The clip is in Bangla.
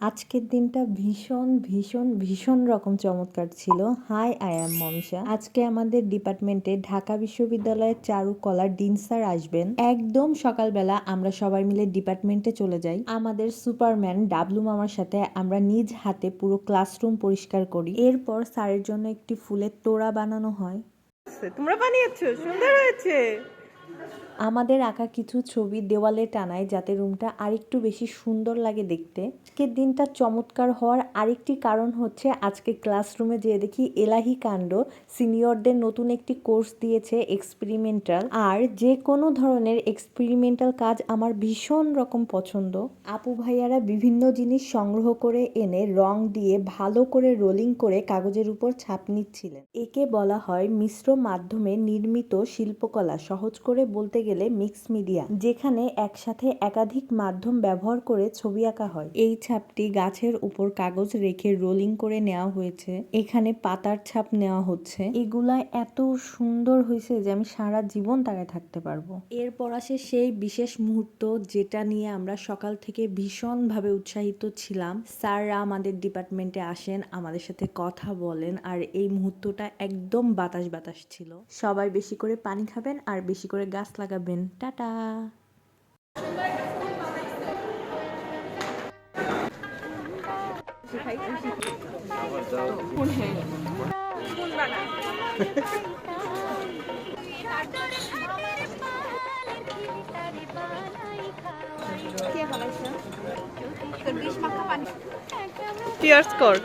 আজকের দিনটা ভীষণ ভীষণ ভীষণ রকম চমৎকার ছিল। Hi, I am Momisha. আজকে আমাদের ডিপার্টমেন্টে ঢাকা বিশ্ববিদ্যালয়ের চারুকলার ডিন স্যার আসবেন। একদম সকালবেলা আমরা সবাই মিলে ডিপার্টমেন্টে চলে যাই। আমাদের সুপারম্যান ডাবলু মামার সাথে আমরা নিজ হাতে পুরো ক্লাসরুম পরিষ্কার করি। এরপর স্যারের জন্য একটি ফুলের তোড়া বানানো হয়। তোমরা বানিয়েছো, সুন্দর হয়েছে। আমাদের আঁকা কিছু ছবি দেওয়ালে টানায় যাতে রুমটা আরেকটু বেশি সুন্দর লাগে দেখতে। আজকের দিনটা চমৎকার হওয়ার আরেকটি কারণ হচ্ছে আজকে ক্লাসরুমে যেয়ে দেখি এলাহি কাণ্ড, সিনিয়রদের নতুন একটি কোর্স দিয়েছে এক্সপেরিমেন্টাল। আর যে কোনো ধরনের এক্সপেরিমেন্টাল কাজ আমার ভীষণ রকম পছন্দ। আপু ভাইয়ারা বিভিন্ন জিনিস সংগ্রহ করে এনে রং দিয়ে ভালো করে রোলিং করে কাগজের উপর ছাপ নিচ্ছিলেন। একে বলা হয় মিশ্র মাধ্যমে নির্মিত শিল্পকলা, সহজ করে বলতে গেলে মিক্স মিডিয়া, যেখানে একসাথে একাধিক মাধ্যম ব্যবহার করে ছবি আঁকা হয়। এই ছাপটি গাছের উপর কাগজ রেখে রোলিং করে নেওয়া হয়েছে। এখানে পাতার ছাপ নেওয়া হচ্ছে। এগুলা এত সুন্দর হয়েছে যে আমি সারা জীবন তাকায় থাকতে পারবো। এরপর আসে সেই বিশেষ মুহূর্ত যেটা নিয়ে আমরা সকাল থেকে ভীষণভাবে উৎসাহিত ছিলাম। স্যাররা আমাদের ডিপার্টমেন্টে আসেন, আমাদের সাথে কথা বলেন, আর এই মুহূর্তটা একদম বাতাস বাতাস ছিল। সবাই বেশি করে পানি খাবেন আর বেশি করে গাছ লাগাবেন। টাটা। চিয়ার্স কর।